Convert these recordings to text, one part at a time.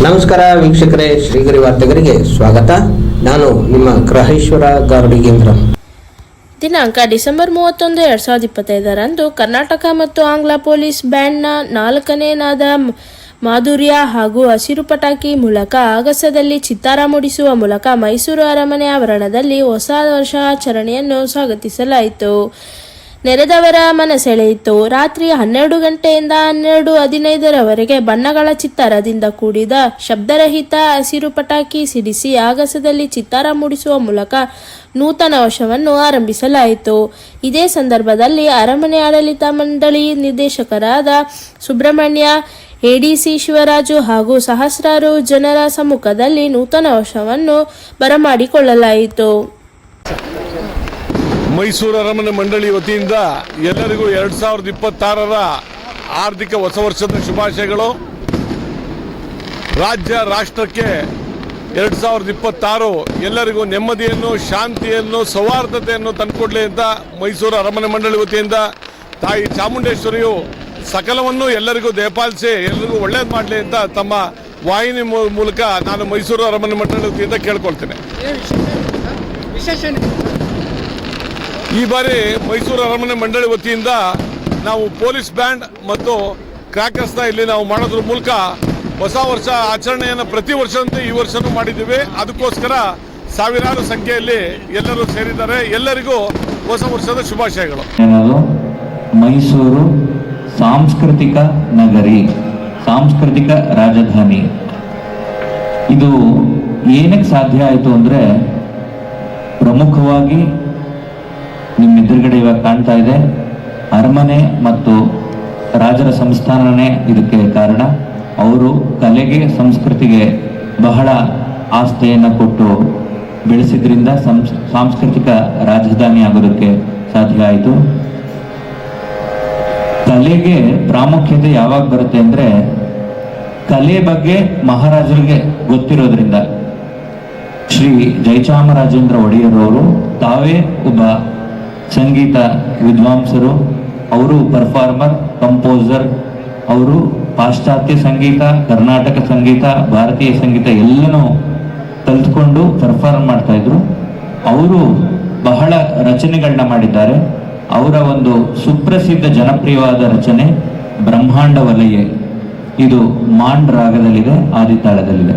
ನಮಸ್ಕಾರ ವೀಕ್ಷಕರೇ, ಶ್ರೀಗರಿ ವಾರ್ತೆಗರಿಗೆ ಸ್ವಾಗತ. ನಾನು ನಿಮ್ಮ ಗ್ರಹೇಶ್ವರ ಗಾರ್ಡಿಗೇಂದ್ರ. ದಿನಾಂಕ ಡಿಸೆಂಬರ್ 31, 2025ರಂದು ಕರ್ನಾಟಕ ಮತ್ತು ಆಂಗ್ಲ ಪೊಲೀಸ್ ಬ್ಯಾಂಡ್ನ 4ನೇ ನಾದ ಮಾಧುರ್ಯ ಹಾಗೂ ಹಸಿರು ಪಟಾಕಿ ಮೂಲಕ ಆಗಸದಲ್ಲಿ ಚಿತ್ತಾರ ಮೂಡಿಸುವ ಮೂಲಕ ಮೈಸೂರು ಅರಮನೆ ಆವರಣದಲ್ಲಿ ಹೊಸ ವರ್ಷಾಚರಣೆಯನ್ನು ಸ್ವಾಗತಿಸಲಾಯಿತು. ನೆರೆದವರ ಮನಸೆಳೆಯಿತು. ರಾತ್ರಿ 12 ಗಂಟೆಯಿಂದ 12:15ರವರೆಗೆ ಬಣ್ಣಗಳ ಚಿತ್ತಾರದಿಂದ ಕೂಡಿದ ಶಬ್ದರಹಿತ ಹಸಿರು ಪಟಾಕಿ ಸಿಡಿಸಿ ಆಗಸದಲ್ಲಿ ಚಿತ್ತಾರ ಮೂಡಿಸುವ ಮೂಲಕ ನೂತನ ವರ್ಷವನ್ನು ಆರಂಭಿಸಲಾಯಿತು. ಇದೇ ಸಂದರ್ಭದಲ್ಲಿ ಅರಮನೆ ಆಡಳಿತ ಮಂಡಳಿ ನಿರ್ದೇಶಕರಾದ ಸುಬ್ರಹ್ಮಣ್ಯ, ಎಡಿಸಿ ಶಿವರಾಜು ಹಾಗೂ ಸಹಸ್ರಾರು ಜನರ ಸಮ್ಮುಖದಲ್ಲಿ ನೂತನ ವರ್ಷವನ್ನು ಬರಮಾಡಿಕೊಳ್ಳಲಾಯಿತು. ಮೈಸೂರು ಅರಮನೆ ಮಂಡಳಿ ವತಿಯಿಂದ ಎಲ್ಲರಿಗೂ 2026ರ ಆರ್ಥಿಕ ಹೊಸ ವರ್ಷದ ಶುಭಾಶಯಗಳು. ರಾಜ್ಯ ರಾಷ್ಟ್ರಕ್ಕೆ 2026 ಎಲ್ಲರಿಗೂ ನೆಮ್ಮದಿಯನ್ನು, ಶಾಂತಿಯನ್ನು, ಸೌಹಾರ್ದತೆಯನ್ನು ತಂದುಕೊಡಲಿ ಅಂತ ಮೈಸೂರು ಅರಮನೆ ಮಂಡಳಿ ವತಿಯಿಂದ ತಾಯಿ ಚಾಮುಂಡೇಶ್ವರಿಯು ಸಕಲವನ್ನು ಎಲ್ಲರಿಗೂ ದಯಪಾಲಿಸಿ ಎಲ್ಲರಿಗೂ ಒಳ್ಳೇದು ಮಾಡಲಿ ಅಂತ ತಮ್ಮ ವಾಹಿನಿ ಮೂಲಕ ನಾನು ಮೈಸೂರು ಅರಮನೆ ಮಂಡಳಿ ವತಿಯಿಂದ ಕೇಳ್ಕೊಳ್ತೇನೆ. ಈ ಬಾರಿ ಮೈಸೂರು ಅರಮನೆ ಮಂಡಳಿ ವತಿಯಿಂದ ನಾವು ಪೊಲೀಸ್ ಬ್ಯಾಂಡ್ ಮತ್ತು ಕ್ರ್ಯಾಕರ್ಸ್ನ ಇಲ್ಲಿ ನಾವು ಮಾಡೋದ್ರ ಮೂಲಕ ಹೊಸ ವರ್ಷ ಆಚರಣೆಯನ್ನು ಪ್ರತಿ ವರ್ಷದಂತೆ ಈ ವರ್ಷನೂ ಮಾಡಿದ್ದೀವಿ. ಅದಕ್ಕೋಸ್ಕರ ಸಾವಿರಾರು ಸಂಖ್ಯೆಯಲ್ಲಿ ಎಲ್ಲರೂ ಸೇರಿದ್ದಾರೆ. ಎಲ್ಲರಿಗೂ ಹೊಸ ವರ್ಷದ ಶುಭಾಶಯಗಳು. ಮೈಸೂರು ಸಾಂಸ್ಕೃತಿಕ ನಗರಿ, ಸಾಂಸ್ಕೃತಿಕ ರಾಜಧಾನಿ. ಇದು ಏನಕ್ಕೆ ಸಾಧ್ಯ ಆಯಿತು ಅಂದರೆ, ಪ್ರಮುಖವಾಗಿ ನಿಮ್ಮ ಎದುರುಗಡೆ ಇವಾಗ ಕಾಣ್ತಾ ಇದೆ ಅರಮನೆ ಮತ್ತು ರಾಜರ ಸಂಸ್ಥಾನನೇ ಇದಕ್ಕೆ ಕಾರಣ. ಅವರು ಕಲೆಗೆ, ಸಂಸ್ಕೃತಿಗೆ ಬಹಳ ಆಸ್ಥೆಯನ್ನು ಕೊಟ್ಟು ಬೆಳೆಸಿದ್ರಿಂದ ಸಾಂಸ್ಕೃತಿಕ ರಾಜಧಾನಿ ಆಗೋದಕ್ಕೆ ಸಾಧ್ಯ ಆಯಿತು. ಕಲೆಗೆ ಪ್ರಾಮುಖ್ಯತೆ ಯಾವಾಗ ಬರುತ್ತೆ ಅಂದರೆ, ಕಲೆ ಬಗ್ಗೆ ಮಹಾರಾಜರಿಗೆ ಗೊತ್ತಿರೋದ್ರಿಂದ. ಶ್ರೀ ಜಯಚಾಮರಾಜೇಂದ್ರ ಒಡೆಯರವರು ತಾವೇ ಒಬ್ಬ ಸಂಗೀತ ವಿದ್ವಾಂಸರು. ಅವರು ಪರ್ಫಾರ್ಮರ್, ಕಂಪೋಸರ್. ಅವರು ಪಾಶ್ಚಾತ್ಯ ಸಂಗೀತ, ಕರ್ನಾಟಕ ಸಂಗೀತ, ಭಾರತೀಯ ಸಂಗೀತ ಎಲ್ಲನೂ ಕಲ್ತ್ಕೊಂಡು ಪರ್ಫಾರ್ಮ್ ಮಾಡ್ತಾ ಇದ್ರು. ಅವರು ಬಹಳ ರಚನೆಗಳನ್ನ ಮಾಡಿದ್ದಾರೆ. ಅವರ ಒಂದು ಸುಪ್ರಸಿದ್ಧ ಜನಪ್ರಿಯವಾದ ರಚನೆ ಬ್ರಹ್ಮಾಂಡ ವಲಯೆ. ಇದು ಮಾಂಡ್ ರಾಗದಲ್ಲಿದೆ, ಆದಿತಾಳದಲ್ಲಿದೆ.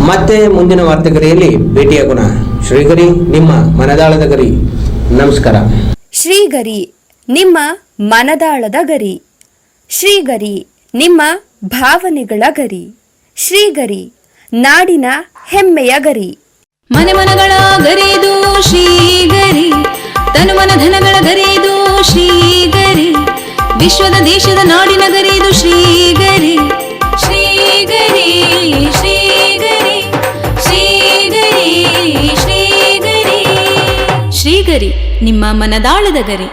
ಮತ್ತೆ ಮುಂದಿನ ವಾರ್ತೆಗರಿಯಲ್ಲಿ ಭೇಟಿಯಾಗೋಣ. ಶ್ರೀಗರಿ, ನಿಮ್ಮ ಮನದಾಳದ ಗರಿ. ನಮಸ್ಕಾರ. ಶ್ರೀಗರಿ, ನಿಮ್ಮ ಮನದಾಳದ ಗರಿ. ಶ್ರೀಗರಿ, ನಿಮ್ಮ ಭಾವನೆಗಳ ಗರಿ. ಶ್ರೀಗರಿ, ನಾಡಿನ ಹೆಮ್ಮೆಯ ಗರಿ. ಮನೆ ಮನಗಳ ಗರಿದು ಶ್ರೀಗರಿ, ತನು ಮನ ಧನಗಳ ಗರಿದು ಶ್ರೀಗರಿ, ವಿಶ್ವದ ದೇಶದ ನಾಡಿನ ಗರಿದು ಶ್ರೀಗರಿ. ಶ್ರೀಗರಿ ಶ್ರೀಗರಿ ಶ್ರೀಗರಿ ಶ್ರೀಗರಿ ಶ್ರೀಗರಿ, ನಿಮ್ಮ ಮನದಾಳದ ಗರಿ.